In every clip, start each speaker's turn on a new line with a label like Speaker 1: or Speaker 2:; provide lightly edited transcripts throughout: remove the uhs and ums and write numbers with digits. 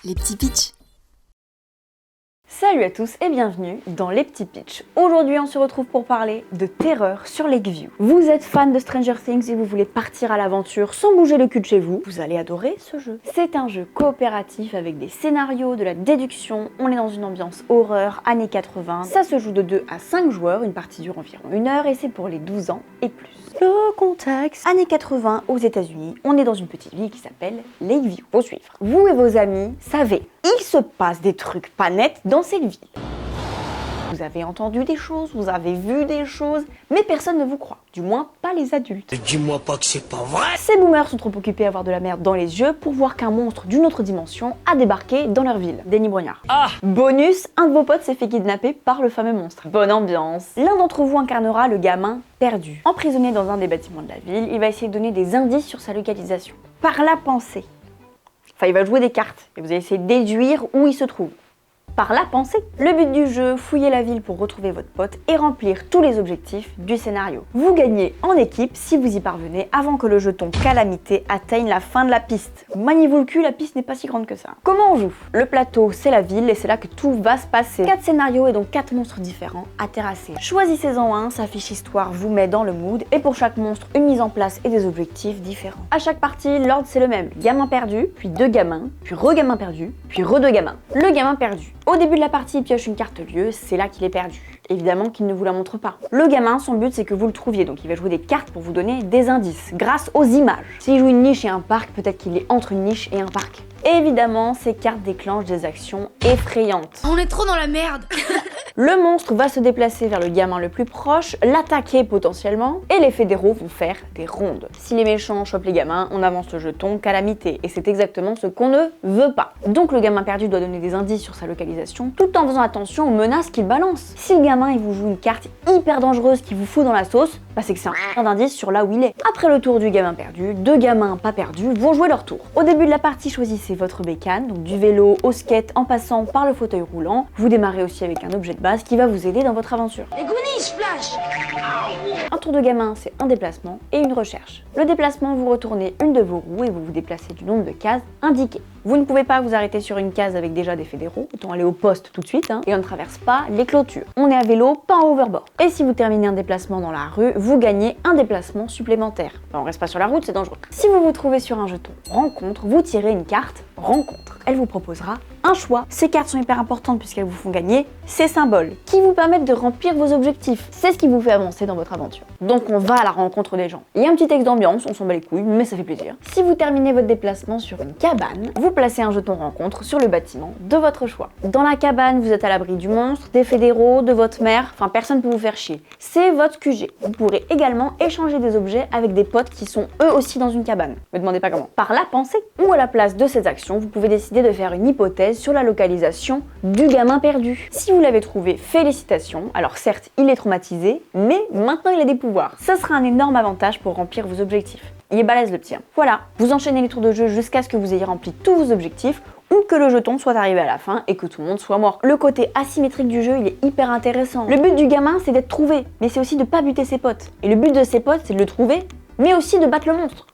Speaker 1: les petits pitchs.
Speaker 2: Salut à tous et bienvenue dans les petits pitchs. Aujourd'hui on se retrouve pour parler de terreur sur Lakeview. Vous êtes fan de Stranger Things et vous voulez partir à l'aventure sans bouger le cul de chez vous, vous allez adorer ce jeu. C'est un jeu coopératif avec des scénarios, de la déduction, on est dans une ambiance horreur, années 80. Ça se joue de 2 à 5 joueurs, une partie dure environ 1 heure et c'est pour les 12 ans et plus. Le contexte, années 80 aux États-Unis, on est dans une petite ville qui s'appelle Lakeview. Faut suivre. Vous et vos amis savez, il se passe des trucs pas nets dans cette ville. Vous avez entendu des choses, vous avez vu des choses, mais personne ne vous croit. Du moins, pas les adultes.
Speaker 3: Dis-moi pas que c'est pas vrai!
Speaker 2: Ces boomers sont trop occupés à avoir de la merde dans les yeux pour voir qu'un monstre d'une autre dimension a débarqué dans leur ville. Denis Brognard.
Speaker 3: Ah!
Speaker 2: Bonus, un de vos potes s'est fait kidnapper par le fameux monstre. Bonne ambiance. L'un d'entre vous incarnera le gamin perdu. Emprisonné dans un des bâtiments de la ville, il va essayer de donner des indices sur sa localisation. Par la pensée. Enfin, il va jouer des cartes et vous allez essayer de déduire où il se trouve. Par la pensée. Le but du jeu, fouiller la ville pour retrouver votre pote et remplir tous les objectifs du scénario. Vous gagnez en équipe si vous y parvenez avant que le jeton Calamité atteigne la fin de la piste. Maniez-vous le cul, la piste n'est pas si grande que ça. Comment on joue? Le plateau, c'est la ville et c'est là que tout va se passer. 4 scénarios et donc 4 monstres différents à terrasser. Choisissez-en un, sa fiche histoire vous met dans le mood et pour chaque monstre, une mise en place et des objectifs différents. À chaque partie, l'ordre c'est le même. Gamin perdu, puis 2 gamins, puis re-gamin perdu, puis re-2 gamins. Le gamin perdu. Au début de la partie, il pioche une carte lieu, c'est là qu'il est perdu. Évidemment qu'il ne vous la montre pas. Le gamin, son but c'est que vous le trouviez, donc il va jouer des cartes pour vous donner des indices, grâce aux images. S'il joue une niche et un parc, peut-être qu'il est entre une niche et un parc. Évidemment, ces cartes déclenchent des actions effrayantes.
Speaker 1: On est trop dans la merde.
Speaker 2: Le monstre va se déplacer vers le gamin le plus proche, l'attaquer potentiellement, et les fédéraux vont faire des rondes. Si les méchants chopent les gamins, on avance le jeton Calamité, et c'est exactement ce qu'on ne veut pas. Donc le gamin perdu doit donner des indices sur sa localisation, tout en faisant attention aux menaces qu'il balance. Si le gamin il vous joue une carte hyper dangereuse qui vous fout dans la sauce, bah c'est que c'est un d'indice sur là où il est. Après le tour du gamin perdu, 2 gamins pas perdus vont jouer leur tour. Au début de la partie, choisissez votre bécane, donc du vélo au skate en passant par le fauteuil roulant. Vous démarrez aussi avec un objet de base qui va vous aider dans votre aventure.
Speaker 1: Les Goonies, Flash.
Speaker 2: Un tour de gamin, c'est un déplacement et une recherche. Le déplacement, vous retournez une de vos roues et vous vous déplacez du nombre de cases indiquées. Vous ne pouvez pas vous arrêter sur une case avec déjà des fédéraux, autant aller au poste tout de suite, et on ne traverse pas les clôtures. On est à vélo, pas en hoverboard. Et si vous terminez un déplacement dans la rue, vous gagnez un déplacement supplémentaire. Enfin, on reste pas sur la route, c'est dangereux. Si vous vous trouvez sur un jeton rencontre, vous tirez une carte rencontre. Elle vous proposera un choix. Ces cartes sont hyper importantes puisqu'elles vous font gagner ces symboles qui vous permettent de remplir vos objectifs. C'est ce qui vous fait avancer dans votre aventure. Donc on va à la rencontre des gens. Il y a un petit texte d'ambiance, on s'en bat les couilles, mais ça fait plaisir. Si vous terminez votre déplacement sur une cabane, vous placez un jeton rencontre sur le bâtiment de votre choix. Dans la cabane, vous êtes à l'abri du monstre, des fédéraux, de votre mère, enfin personne ne peut vous faire chier. C'est votre QG. Vous pourrez également échanger des objets avec des potes qui sont eux aussi dans une cabane. Me demandez pas comment. Par la pensée ou à la place de ces actions, vous pouvez décider de faire une hypothèse sur la localisation du gamin perdu. Si vous l'avez trouvé, félicitations. Alors certes, il est traumatisé, mais maintenant il a des pouvoirs. Ça sera un énorme avantage pour remplir vos objectifs. Il est balèze le petit. Voilà, vous enchaînez les tours de jeu jusqu'à ce que vous ayez rempli tous vos objectifs ou que le jeton soit arrivé à la fin et que tout le monde soit mort. Le côté asymétrique du jeu, il est hyper intéressant. Le but du gamin, c'est d'être trouvé, mais c'est aussi de pas buter ses potes. Et le but de ses potes, c'est de le trouver, mais aussi de battre le monstre.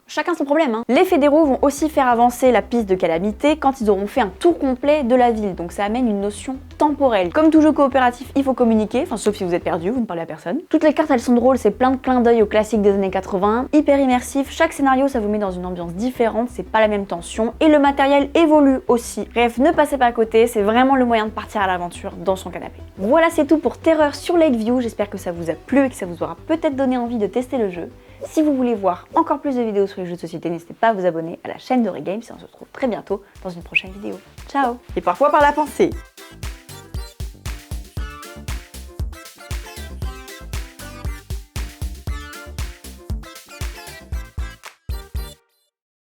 Speaker 2: Chacun son problème, hein. Les fédéraux vont aussi faire avancer la piste de Calamité quand ils auront fait un tour complet de la ville, donc ça amène une notion temporelle. Comme tout jeu coopératif, il faut communiquer, enfin sauf si vous êtes perdu, vous ne parlez à personne. Toutes les cartes elles sont drôles, c'est plein de clins d'œil aux classiques des années 80, hyper immersif, chaque scénario ça vous met dans une ambiance différente, c'est pas la même tension, et le matériel évolue aussi. Bref, ne passez pas à côté, c'est vraiment le moyen de partir à l'aventure dans son canapé. Voilà, c'est tout pour Terreur sur Lakeview, j'espère que ça vous a plu et que ça vous aura peut-être donné envie de tester le jeu. Si vous voulez voir encore plus de vidéos sur les jeux de société, n'hésitez pas à vous abonner à la chaîne d'Ori Games et on se retrouve très bientôt dans une prochaine vidéo. Ciao! Et parfois par la pensée.